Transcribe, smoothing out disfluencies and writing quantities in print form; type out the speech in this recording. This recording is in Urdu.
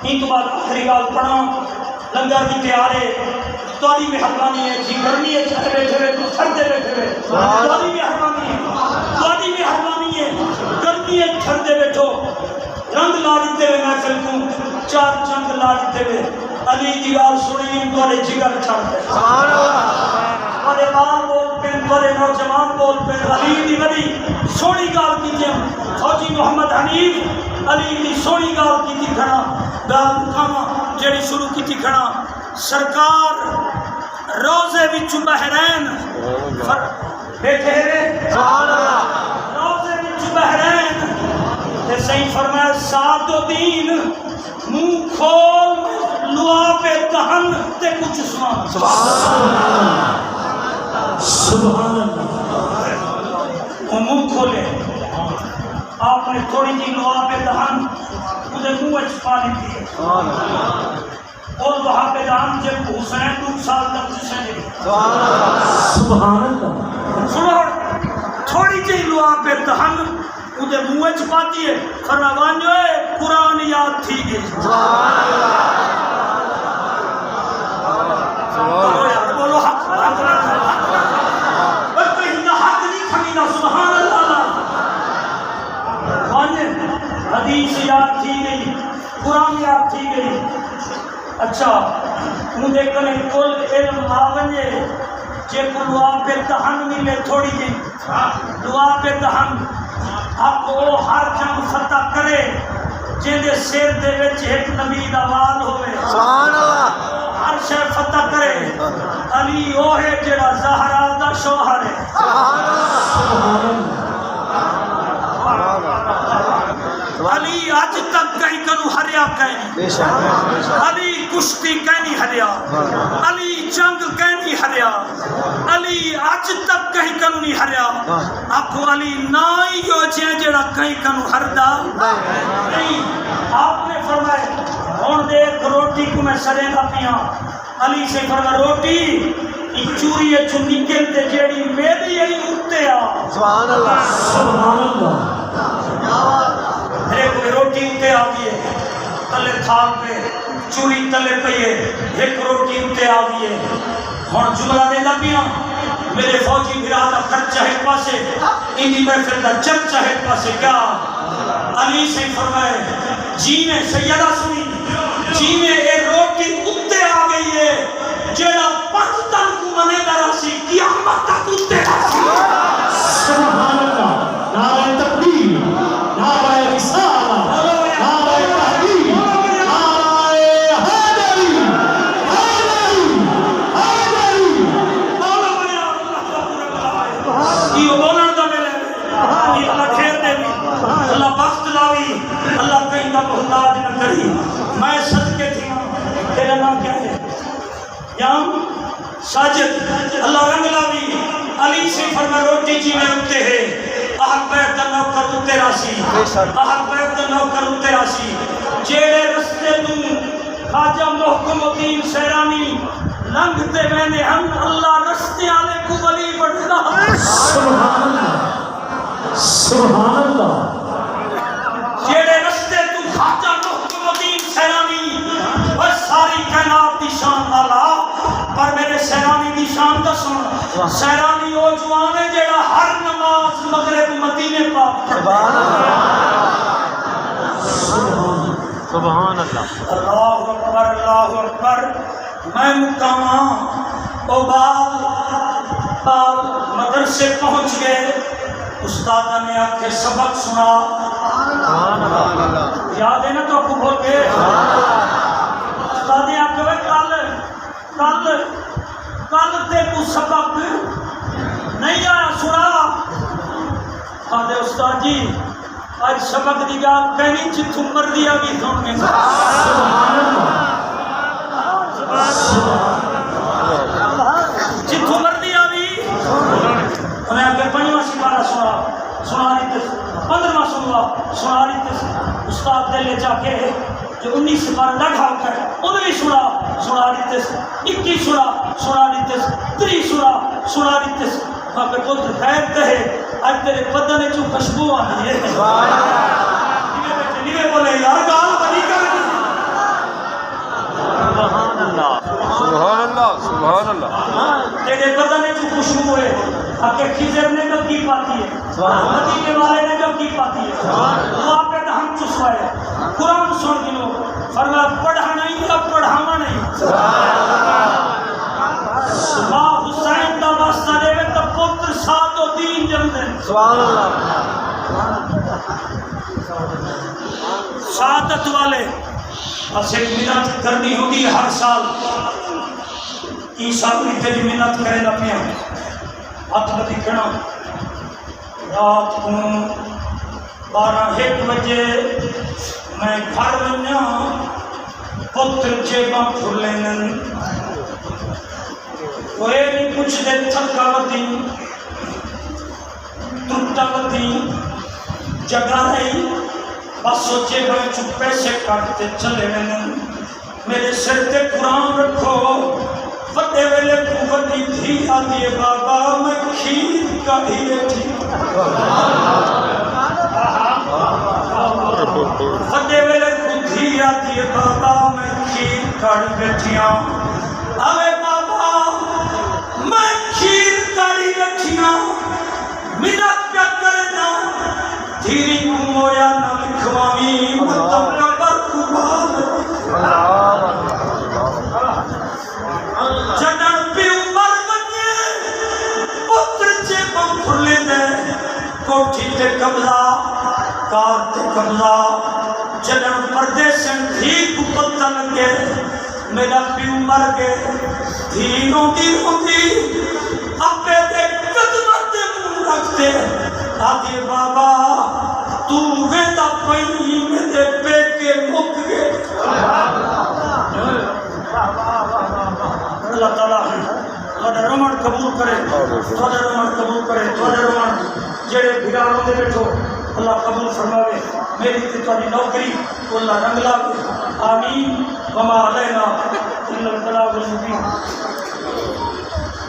ان تو بعد آخری گال پڑھا لنگر بھی تیارے تاری مہربانی ہے جی گرمی ہے چھتے بیٹھے ہوئے تو چھڑتے بیٹھے ہوئے تاری مہربانی ہے گرمی ہے چھڑتے بیٹھو رنگ لا دیتے ہوئے محفل کو چار چنگ لا دیتے ہوئے علی دی گال سنی تورے جگر چھڑتے تورے بال بول پہ تورے نوجوان بول پہ علی دی بڑی سونی گال کیجئے فوجی محمد حنیف علی دی سونی گال کی تھی کھڑا گال مقامہ جڑی شروع کی تھی کھڑا سرکار روزے وچ بحرین بیٹھے ہوئے روزے وچ بحرین تے صحیح فرمایا سعد الدین منہ کھول لعاب دہن تے کچھ سبحان اللہ منہ کھولے آپ نے تھوڑی جی لعاب دہن مجھے منہ اچ پانی دیے اور وہاں پہ دہن جب حسین 2 سال تک جسے سبحان اللہ سنو تھوڑی جی لعاب دہن مجھے منہ اچ پاتی ہے فرمان جو ہے قرآن یاد تھی گئی بولو حق سبحان اللہ حدیث یاد تھی گئی قرآن یاد تھی گئی اچھا مجھے کنے کل علم آونجے جے کو دعا پہ دہن ملے تھوڑی جی دعا پہ دہن آپ کو ہر جنگ فتح کرے جیندے سیر دے وچ ایک نبی دا وال ہوئے سبحان اللہ ہر شے فتح کرے علی وہ ہے جڑا زہرا دا شوہر ہے سبحان اللہ علی آج تک کہیں کنو ہریا کہیں علی کشتی کہیں ہریا علی جنگ کہیں ہریا علی آج تک کہیں کنو نہیں ہریا آپ کو علی نائی ہو جائے جڑا کہیں کنو ہردا نہیں آپ نے فرمائے ہون دیکھ روٹی کو میں سرے نہ پیا علی سے فرمائے روٹی ایک چوری ہے چو نکلتے جیڑی میری یہی اٹھتے آ سبحان اللہ سبحان اللہ ایک روٹی اٹھے آگئے تلے تھاک پہ چوری تلے پہیے ایک روٹی اٹھے آگئے ہون جملہ دے دا پیا میرے فوجی بھرادہ خرچہ ہے پاسے انہی محفل دا چرچہ ہے پاسے کیا علی سے فرمائے جی میں سیدہ سنی جی میں ایک روٹی اٹھے آگئی ہے جیڑا پاکستان کو منے دراسی قیامت تک اٹھے راسی سبحان اللہ نعرہ تکبیر نعرہ رسالہ نعرہ تحقیق نعرہ حیدری حیدری حیدری مولا بیا اللہ یہ بولن دا ملے یہ اللہ خیر دے بھی اللہ بخت لاوی اللہ کہیں دا محتاج نہ کری میں صدقے تھی تیرا نام کیا ہے یام ساجد اللہ رنگ لاوی علی سے فرما روٹی جی میں اٹھتے ہیں احق بیت دا نوکر اتے راسی احق بیت دا نوکر اتے راسی جیڑے رستے تم خواجہ محکم الدین سیرانی لنگتے میں ہم اللہ رستے آلے کو ولی بڑھ رہا سبحان اللہ سبحان اللہ جیڑے رستے تم خواجہ محکم الدین سیرانی بس ساری کائنات دی شان اللہ پر میرے سیرانی دی شان دا سن سیرانی او جوان ہے جیڑا ہر نماز مغرب مدینے پاک سبحان اللہ اللہ اکبر اللہ اکبر میں مقامہ او بال مدرسے پہنچ گئے استادہ نے آپ کے سبق سنا یاد ہے نا تو آپ کو بھول گئے استاد نے آپ کے کل تے کو سبق نہیں آیا سنا آدھے استاد جی آج سبق دی گال کہیں جتوں مردیا بھی سن گے جتوں مردیا بھی انہیں اگر 5واں سپارہ سنا رہی تھے 15واں سنا رہی تھے استاد دے لے جا کے جو 19 سپارہ لڑھا کر انہیں بھی سنا رہی تھے 21 سنا رہی تھے 30 سنا رہی تھے وہاں پہ کچھ خیر کہے آج تیرے بدن جو خوشبو آنی ہے نیوے بولے یار گال بنی کر مدینے والے نے جو کی پاتی ہے وہ آپ کے دہن چسوائے قرآن سن گنو فرمایا پڑھا نہیں اب پڑھاوا نہیں ماں حسین دا واسطہ دے تو پتر ساتھ و دین جلدے سبحان اللہ سعادت والے بس ایک منت کرنی ہوگی ہر سال عیسیٰ کی تیری منت کرے نہ پیا ہاتھ بدی کھڑا رات کو 12-1 بجے میں گھر ونیا پتر جیباں کھلن کوئی نہیں کچھ دے تھکا ودی ٹوٹا ودی جگہ رہی بس سوچے بھائی چپ پیسے کاٹتے چلے میرے سر تے قرآن رکھو وڈے ویلے کو وڈی دھی آتی ہے بابا میں کھیر کاڑھی بیٹھی وڈے ویلے کو دھی آتی ہے بابا میں کھیر کاڑھی بیٹھیاں اوے بابا میں کھیر کاڑھی بیٹھیاں منت کیا کرنا دھیری کو مویا نہ لکھوامی مطلب کبر کو بال جنن پی عمر بنیے پتر چے بم کھلے دے کوٹھی تے قبضہ کار تے قبضہ جنن پردیسن دھی کو پتہ لگے میرا پی عمر گے دھی روندی اپے دے قدمت دے منہ رکھتے آدھے بابا تو ویدہ پہنی میرے پے کے مک گئے اللہ تعالیٰ تھوڑا رمن قبول کرے تھوڑا رمن قبول کرے تھوڑا رمن جڑے بھگاروں دے بیٹھو اللہ قبول فرماوے میری تیتوانی نوکری اللہ رنگ لاوے آمین وما علینا اللہ تعالیٰ